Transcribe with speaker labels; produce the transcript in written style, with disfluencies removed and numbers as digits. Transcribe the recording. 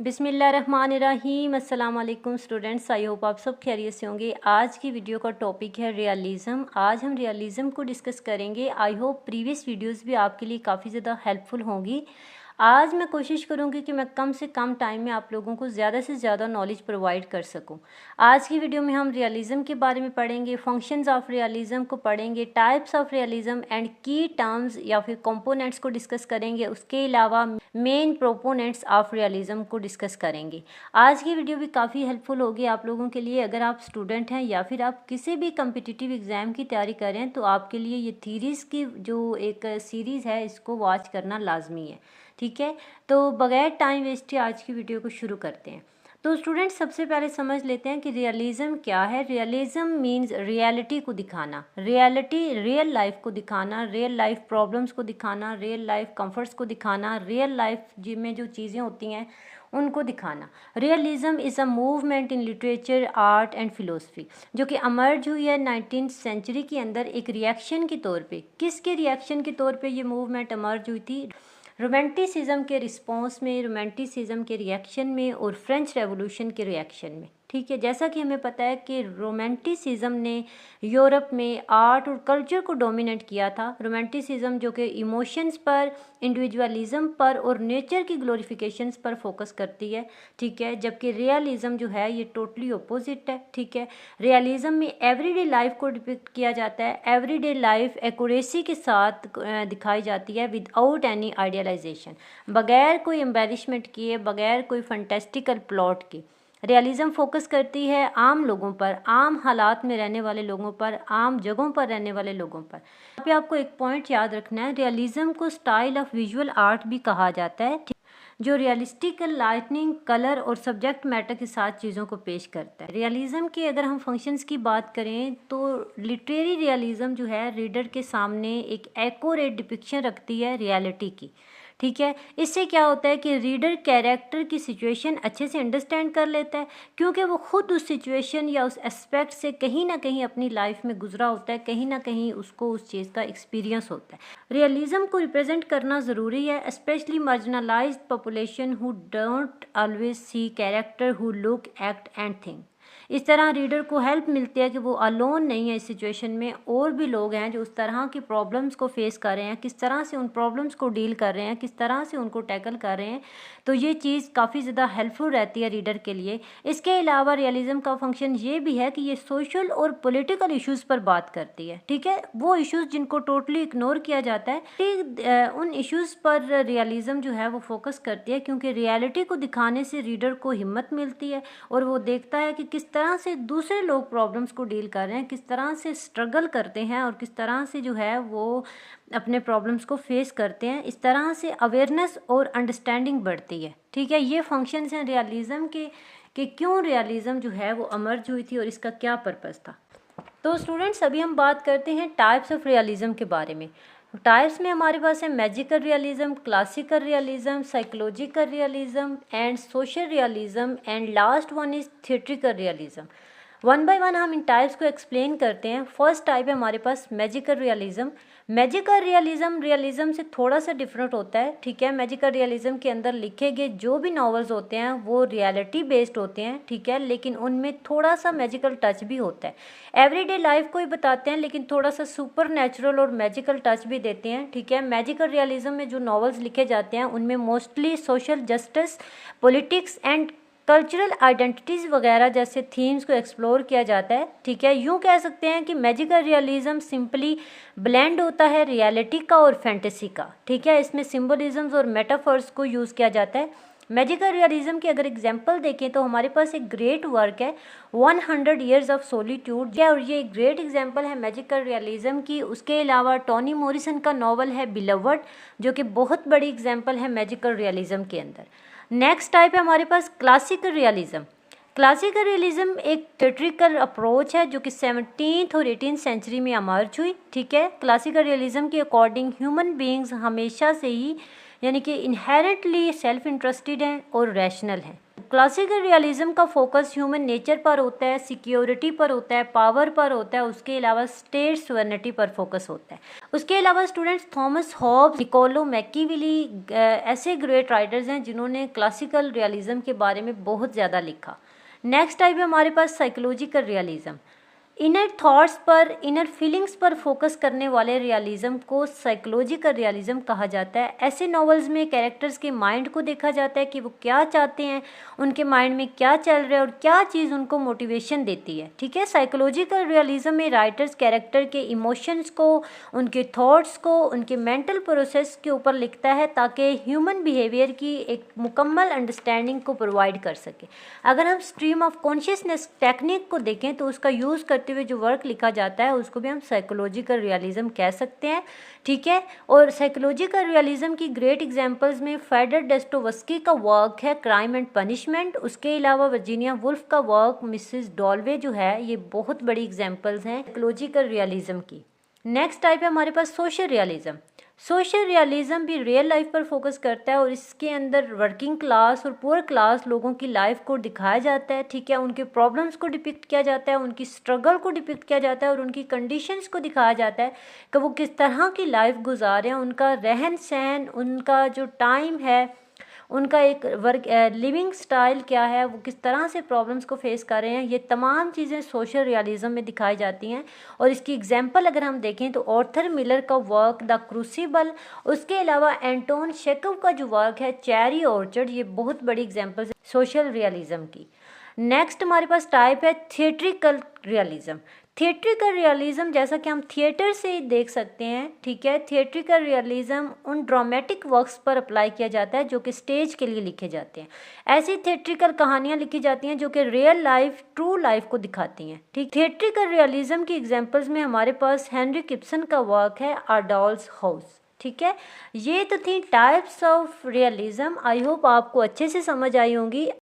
Speaker 1: बिस्मिल्लाहिर्रहमानिर्रहीम। अस्सलाम वालेकुम स्टूडेंट्स, आई होप आप सब खैरियत से होंगे। आज की वीडियो का टॉपिक है रियलिज़म। आज हम रियलिज़म को डिस्कस करेंगे। आई होप प्रीवियस वीडियोस भी आपके लिए काफ़ी ज़्यादा हेल्पफुल होंगी। आज मैं कोशिश करूंगी कि मैं कम से कम टाइम में आप लोगों को ज़्यादा से ज़्यादा नॉलेज प्रोवाइड कर सकूं। आज की वीडियो में हम रियलिज़म के बारे में पढ़ेंगे, फंक्शंस ऑफ रियलिज़म को पढ़ेंगे, टाइप्स ऑफ रियलिज़म एंड की टर्म्स या फिर कंपोनेंट्स को डिस्कस करेंगे। उसके अलावा मेन प्रोपोनेंट्स ऑफ रियलिज़म को डिस्कस करेंगे। आज की वीडियो भी काफ़ी हेल्पफुल होगी आप लोगों के लिए। अगर आप स्टूडेंट हैं या फिर आप किसी भी कम्पिटिटिव एग्ज़ाम की तैयारी कर रहे हैं तो आपके लिए ये थीरीज़ की जो एक सीरीज़ है इसको वॉच करना लाजमी है। ठीक है, तो बगैर टाइम वेस्ट के आज की वीडियो को शुरू करते हैं। तो स्टूडेंट्स, सबसे पहले समझ लेते हैं कि रियलिज़म क्या है। रियलिज़म मीन्स रियलिटी को दिखाना, रियलिटी रियल लाइफ को दिखाना, रियल लाइफ प्रॉब्लम्स को दिखाना, रियल लाइफ कंफर्ट्स को दिखाना, रियल लाइफ में जो चीज़ें होती हैं उनको दिखाना। Realism is a movement in literature, art and philosophy जो कि अमर्ज हुई है 19th सेंचुरी के अंदर एक रिएक्शन के तौर पे। किसके रिएक्शन के तौर पे ये मूवमेंट अमर्ज हुई थी? रोमांटिसिज्म के रिस्पॉन्स में, रोमांटिसिज्म के रिएक्शन में और फ्रेंच रेवोल्यूशन के रिएक्शन में। ठीक है, जैसा कि हमें पता है कि रोमांटिसिज्म ने यूरोप में आर्ट और कल्चर को डोमिनेट किया था। रोमांटिसिज्म जो कि इमोशंस पर, इंडिविजुअलिज्म पर और नेचर की ग्लोरिफिकेशंस पर फोकस करती है। ठीक है, जबकि रियलिज्म जो है ये टोटली अपोजिट है। ठीक है, रियलिज्म में एवरीडे लाइफ को डिपिक्ट किया जाता है। एवरीडे लाइफ एक्यूरेसी के साथ दिखाई जाती है विदाउट एनी आइडियलाइजेशन, बगैर कोई एम्बेलिशमेंट किए, बगैर कोई फंटेस्टिकल प्लॉट के। रियलिज़म फोकस करती है आम लोगों पर, आम हालात में रहने वाले लोगों पर, आम जगहों पर रहने वाले लोगों पर। यहाँ पे आपको एक पॉइंट याद रखना है, रियलिज़म को स्टाइल ऑफ विजुअल आर्ट भी कहा जाता है, जो रियलिस्टिक लाइटनिंग, कलर और सब्जेक्ट मैटर के साथ चीज़ों को पेश करता है। रियलिज़म के अगर हम फंक्शंस की बात करें तो लिटरेरी रियलिज़म जो है रीडर के सामने एक एक्यूरेट डिपिक्शन रखती है रियलिटी की। ठीक है, इससे क्या होता है कि रीडर कैरेक्टर की सिचुएशन अच्छे से अंडरस्टैंड कर लेता है, क्योंकि वो खुद उस सिचुएशन या उस एस्पेक्ट से कहीं ना कहीं अपनी लाइफ में गुजरा होता है, कहीं ना कहीं उसको उस चीज़ का एक्सपीरियंस होता है। रियलिज़म को रिप्रेजेंट करना ज़रूरी है, specially marginalised population who don't always see character who look, act and think. इस तरह रीडर को हेल्प मिलती है कि वो अलोन नहीं है इस सिचुएशन में, और भी लोग हैं जो उस तरह की प्रॉब्लम्स को फेस कर रहे हैं, किस तरह से उन प्रॉब्लम्स को डील कर रहे हैं, किस तरह से उनको टैकल कर रहे हैं। तो ये चीज़ काफ़ी ज़्यादा हेल्पफुल रहती है रीडर के लिए। इसके अलावा रियलिज़म का फंक्शन ये भी है कि ये सोशल और पॉलिटिकल इश्यूज़ पर बात करती है। ठीक है, वो इश्यूज़ जिनको टोटली इग्नोर किया जाता है, उन इश्यूज़ पर रियलिज़म जो है वो फोकस करती है, क्योंकि रियलिटी को दिखाने से रीडर को हिम्मत मिलती है और वो देखता है कि किस तरह से दूसरे लोग प्रॉब्लम्स को डील कर रहे हैं, किस तरह से स्ट्रगल करते हैं और किस तरह से जो है वो अपने प्रॉब्लम्स को फेस करते हैं। इस तरह से अवेयरनेस और अंडरस्टैंडिंग बढ़ती है। ठीक है, ये फंक्शंस हैं रियलिज़म के कि क्यों रियलिज़म जो है वो अमर्ज हुई थी और इसका क्या पर्पस था। तो स्टूडेंट्स, अभी हम बात करते हैं टाइप्स ऑफ रियलिज़म के बारे में। टाइप्स में हमारे पास है magical realism, classical realism, psychological realism and social realism and last one is theatrical realism. One by one हम इन टाइप्स को एक्सप्लेन करते हैं। फर्स्ट टाइप है हमारे पास मैजिकल रियलिज़म। मैजिकल रियलिज़म से थोड़ा सा डिफरेंट होता है। ठीक है, मैजिकल रियलिज़म के अंदर लिखे गए जो भी नॉवेल्स होते हैं वो रियलिटी बेस्ड होते हैं। ठीक है, लेकिन उनमें थोड़ा सा मैजिकल टच भी होता है। एवरीडे लाइफ को ही बताते हैं लेकिन थोड़ा सा सुपर नेचुरल और मैजिकल टच भी देते हैं। ठीक है, मैजिकल रियलिज़म में जो नॉवेल्स लिखे जाते हैं उनमें mostly social justice, politics and cultural identities वगैरह जैसे थीम्स को एक्सप्लोर किया जाता है। ठीक है, यूँ कह सकते हैं कि मैजिकल रियलिज़म सिंपली ब्लेंड होता है रियलिटी का और फैंटेसी का। ठीक है, इसमें सिम्बोलिज्म्स और मेटाफर्स को यूज़ किया जाता है। मैजिकल रियलिज़म की अगर एग्जांपल देखें तो हमारे पास एक ग्रेट वर्क है 100 ईयर्स ऑफ सोलिट्यूड, और ये एक ग्रेट एग्जांपल है मैजिकल रियलिज़म की। उसके अलावा टोनी मॉरिसन का नॉवल है बिलवर्ड, जो कि बहुत बड़ी एग्जांपल है मैजिकल रियलिज़म के अंदर। नेक्स्ट टाइप है हमारे पास क्लासिकल रियलिज़म। क्लासिकल रियलिज़म एक थिएट्रिकल अप्रोच है जो कि 17th और 18th सेंचुरी में अमर्ज हुई। ठीक है, क्लासिकल रियलिज़म के अकॉर्डिंग ह्यूमन बीइंग्स हमेशा से ही यानी कि इनहेरेंटली सेल्फ इंटरेस्टेड हैं और रैशनल हैं। क्लासिकल रियलिज्म का फोकस ह्यूमन नेचर पर होता है, सिक्योरिटी पर होता है, पावर पर होता है, उसके अलावा स्टेट सॉवरेनिटी पर फोकस होता है। उसके अलावा students Thomas Hobbes, Niccolo Machiavelli ऐसे ग्रेट राइटर्स हैं जिन्होंने क्लासिकल रियलिज्म के बारे में बहुत ज़्यादा लिखा। नेक्स्ट टाइप है हमारे पास साइकोलॉजिकल रियलिज्म। इनर थॉट्स पर, इनर फीलिंग्स पर फोकस करने वाले रियलिज्म को साइकोलॉजिकल रियलिज्म कहा जाता है। ऐसे नॉवेल्स में कैरेक्टर्स के माइंड को देखा जाता है कि वो क्या चाहते हैं, उनके माइंड में क्या चल रहा है और क्या चीज़ उनको मोटिवेशन देती है। ठीक है, साइकोलॉजिकल रियलिज्म में राइटर्स कैरेक्टर के इमोशंस को, उनके थॉट्स को, उनके मेंटल प्रोसेस के ऊपर लिखता है ताकि ह्यूमन बिहेवियर की एक मुकम्मल अंडरस्टैंडिंग को प्रोवाइड कर सके। अगर हम स्ट्रीम ऑफ कॉन्शियसनेस टेक्निक को देखें तो उसका यूज़ करते हुए जो वर्क लिखा जाता है उसको भी हम साइकोलॉजिकल रियलिज्म कह सकते हैं। ठीक है, और साइकोलॉजिकल रियलिज्म की ग्रेट एग्जांपल्स में फेडर डोस्टोयेव्स्की का वर्क है क्राइम एंड पनिशमेंट। उसके अलावा वर्जीनिया वुल्फ का वर्क मिसेस डॉलवे जो है, ये बहुत बड़ी एग्जांपल्स हैं साइकोलॉजिकल रियलिज्म की। नेक्स्ट टाइप है हमारे पास सोशल रियलिज्म। सोशल रियलिज्म भी रियल लाइफ पर फोकस करता है और इसके अंदर वर्किंग क्लास और पुअर क्लास लोगों की लाइफ को दिखाया जाता है। ठीक है, उनके प्रॉब्लम्स को डिपिक्ट किया जाता है, उनकी स्ट्रगल को डिपिक्ट किया जाता है और उनकी कंडीशंस को दिखाया जाता है कि वो किस तरह की लाइफ गुजार रहे हैं, उनका रहन सहन, उनका जो टाइम है, उनका एक वर्क लिविंग स्टाइल क्या है, वो किस तरह से प्रॉब्लम्स को फेस कर रहे हैं। ये तमाम चीज़ें सोशल रियलिज्म में दिखाई जाती हैं। और इसकी एग्जांपल अगर हम देखें तो ऑर्थर मिलर का वर्क द क्रूसिबल, उसके अलावा एंटोन चेखव का जो वर्क है चेरी ऑर्चर्ड, ये बहुत बड़ी एग्जांपल्स है सोशल रियलिज्म की। नेक्स्ट हमारे पास टाइप है थिएट्रिकल रियलिज्म। थिएट्रिकल रियलिज्म जैसा कि हम थिएटर से ही देख सकते हैं। ठीक है, थिएट्रिकल रियलिज्म उन ड्रामेटिक वर्क्स पर अप्लाई किया जाता है जो कि स्टेज के लिए लिखे जाते हैं। ऐसी थिएट्रिकल कहानियां लिखी जाती हैं जो कि रियल लाइफ, ट्रू लाइफ को दिखाती हैं। ठीक, थिएट्रिकल रियलिज्म की एग्जांपल्स में हमारे पास हेनरिक इब्सन का वर्क है अ डॉल्स हाउस। ठीक है, ये तो थी types of realism. I hope आपको अच्छे से समझ आई होंगी।